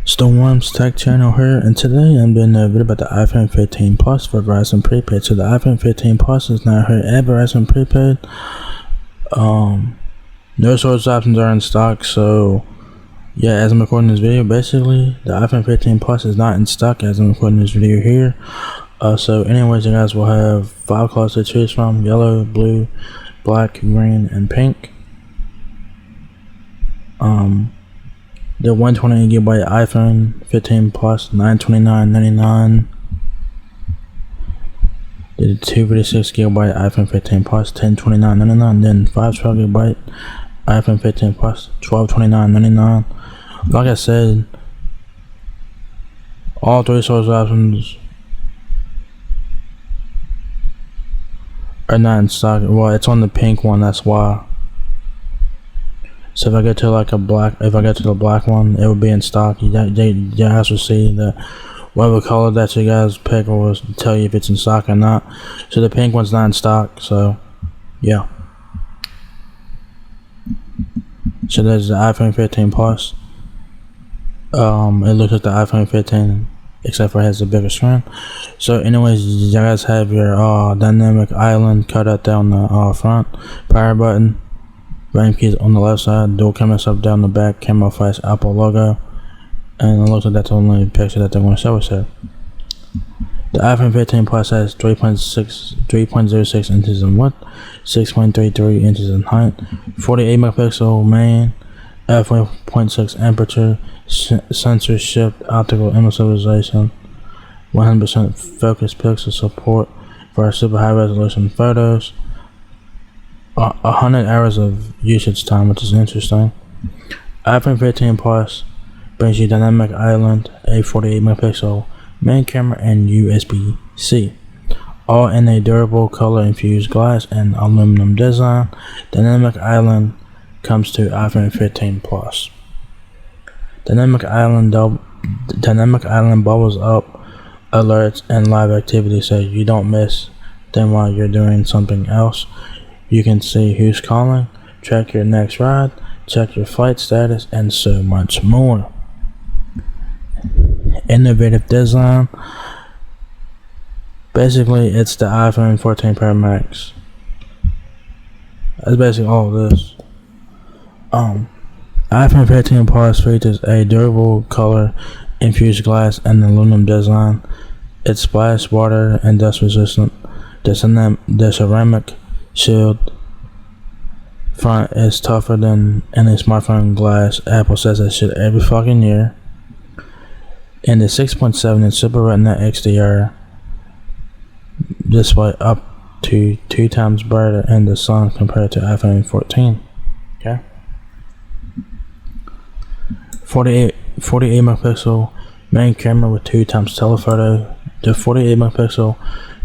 Storm's Tech Channel here, and today I'm doing a video about the iPhone 15 Plus for Verizon Prepaid. So the iPhone 15 Plus is now here at Verizon Prepaid. No storage options are in stock, so yeah, as I'm recording this video, basically the iPhone 15 Plus is not in stock as I'm recording this video here. So anyways, you guys will have 5 colors to choose from: yellow, blue, black, green, and pink. The 128GB iPhone 15 Plus, $929.99. The 256GB iPhone 15 Plus, $1029.99. Then 512GB iPhone 15 Plus, $1229.99. Like I said, all 3 storage options are not in stock. Well, it's on the pink one, that's why. So if I get to the black one, it will be in stock. You guys will see that whatever color that you guys pick will tell you if it's in stock or not. So the pink one's not in stock, so yeah. So there's the iPhone 15 Plus. It looks like the iPhone 15, except for it has a bigger screen. So anyways, you guys have your dynamic island cut out down the front, power button, RAM keys on the left side, dual camera stuff down the back, camera flash, Apple logo, and it looks like that's the only picture that they're going to show us here. The iPhone 15 Plus has 3.06 inches in width, 6.33 inches in height, 48 megapixel main, f1.6 aperture, sensor shift, optical image stabilization, 100% focus pixel support for super high resolution photos, 100 hours of usage time, which is interesting. iPhone 15 Plus brings you dynamic island, a 48 megapixel main camera, and USB-C, all in a durable color infused glass and aluminum design. Dynamic island comes to iPhone 15 Plus. Dynamic island bubbles up alerts and live activity so you don't miss them while you're doing something else. You can see who's calling, track your next ride, check your flight status, and so much more. Innovative design. Basically, it's the iPhone 14 Pro Max. That's basically all of this. iPhone 15 Plus features a durable color infused glass and aluminum design. It's splash water and dust resistant. The ceramic shield front is tougher than any smartphone glass. Apple says that shit every fucking year. And the 6.7-inch Super Retina XDR display up to 2 times brighter in the sun compared to iPhone 14. Okay. 48 megapixel main camera with 2 times telephoto. The 48 megapixel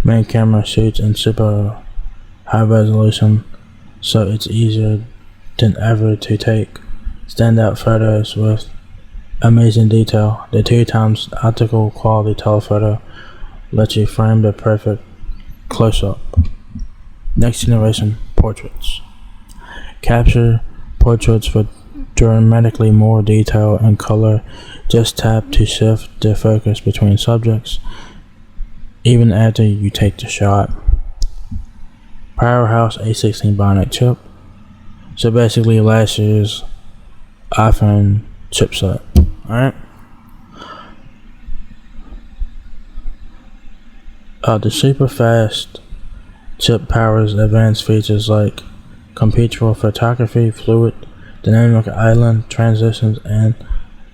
main camera shoots in super high resolution, so it's easier than ever to take standout photos with amazing detail. The 2 times optical quality telephoto lets you frame the perfect close-up. Next generation portraits. Capture portraits with dramatically more detail and color. Just tap to shift the focus between subjects, even after you take the shot. Powerhouse A16 Bionic chip. So basically last year's iPhone chipset. Alright. The super fast chip powers advanced features like computer photography, fluid, dynamic island transitions, and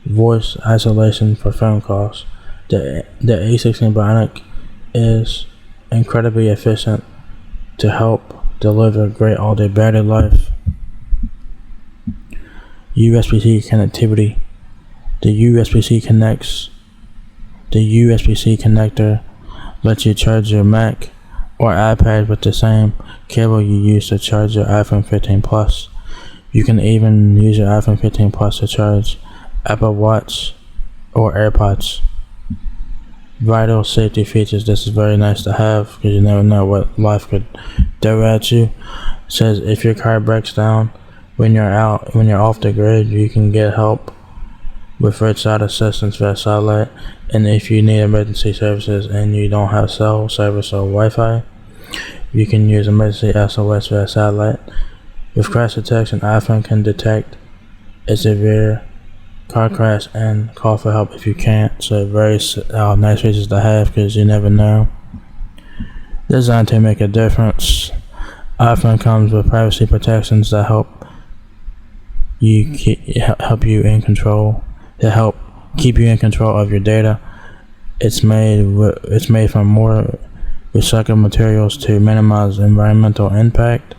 voice isolation for phone calls. The A16 Bionic is incredibly efficient to help deliver great all-day battery life. USB-C connectivity. The USB-C connector lets you charge your Mac or iPad with the same cable you use to charge your iPhone 15 Plus. You can even use your iPhone 15 Plus to charge Apple Watch or AirPods. Vital safety features. This is very nice to have because you never know what life could throw at you. It says if your car breaks down when you're off the grid, you can get help with roadside assistance via satellite, and if you need emergency services and you don't have cell service or Wi-Fi, you can use emergency SOS via satellite. With crash detection, iPhone can detect a severe car crash and call for help if you can't. So very nice features to have, because you never know. Designed to make a difference, iPhone comes with privacy protections that help you in control. To help keep you in control of your data. It's made from more recycled materials to minimize environmental impact,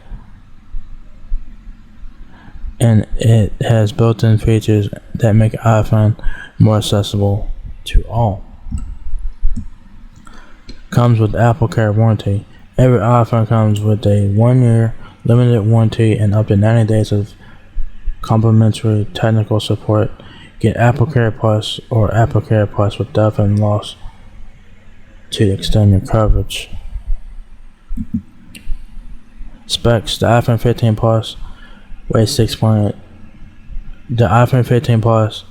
and it has built-in features that make iPhone more accessible to all. Comes with Apple Care warranty. Every iPhone comes with a 1-year limited warranty and up to 90 days of complimentary technical support. Get Apple Care Plus or Apple Care Plus with death and loss to extend your coverage. Specs: the iPhone 15 Plus weighs The iPhone 15 Plus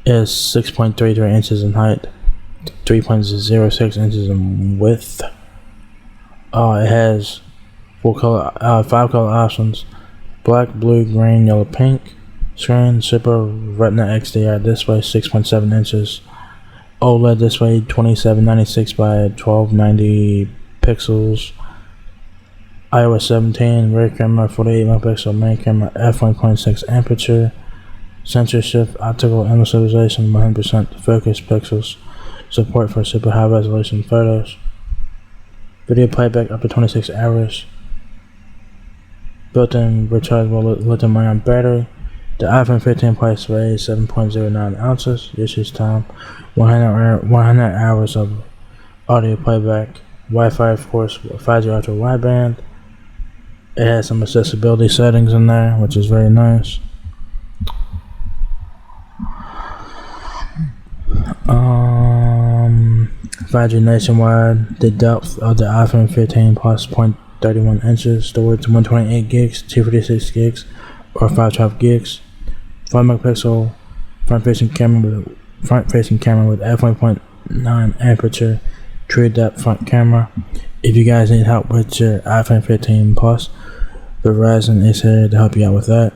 is 6.33 inches in height, 3.06 inches in width. It has 5 color options: black, blue, green, yellow, pink. Screen: Super Retina XDR display, 6.7 inches. OLED display, 2796 by 1290 pixels. iOS 17. Rear camera, 48 megapixel. Main camera, f1.6 aperture. Sensor shift, optical image stabilization, 100% focus pixels. Support for super high resolution photos. Video playback up to 26 hours. Built-in rechargeable lithium-ion battery. The iPhone 15 Plus weighs 7.09 ounces. Usage time: 100 hours of audio playback. Wi-Fi, of course, 5G ultra wideband. It has some accessibility settings in there, which is very nice. 5G nationwide. The depth of the iPhone 15 Plus 0.31 inches. Storage: 128 gigs, 256 gigs, or 512 gigs. 5 megapixel front-facing camera with f1.9 aperture, true depth front camera. If you guys need help with your iPhone 15 Plus, Verizon is here to help you out with that.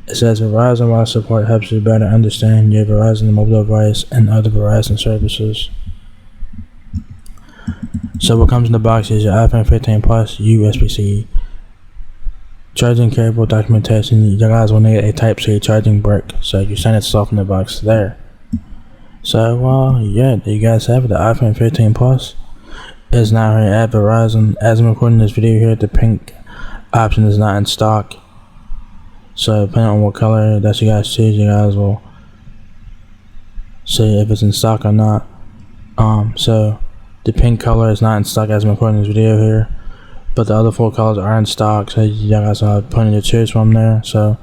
It says Verizon Wireless support helps you better understand your Verizon mobile device and other Verizon services. So what comes in the box is your iPhone 15 Plus USB-C charging cable, documentation. You guys will need a Type-C charging brick, so you send it off in the box there. So yeah, there you guys have it. The iPhone 15 Plus is now here at Verizon. As I'm recording this video here, the pink option is not in stock, so depending on what color that you guys choose, you guys will see if it's in stock or not. So the pink color is not in stock as I'm recording this video here, but the other 4 colors are in stock, so you guys have plenty to choose from there. So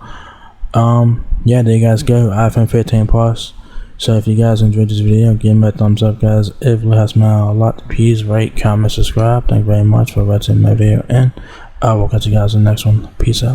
yeah, there you guys go, iPhone 15 Plus. So if you guys enjoyed this video, give me a thumbs up, guys. It really helps me out a lot. Please rate, comment, subscribe. Thank you very much for watching my video, and I will catch you guys in the next one. Peace out.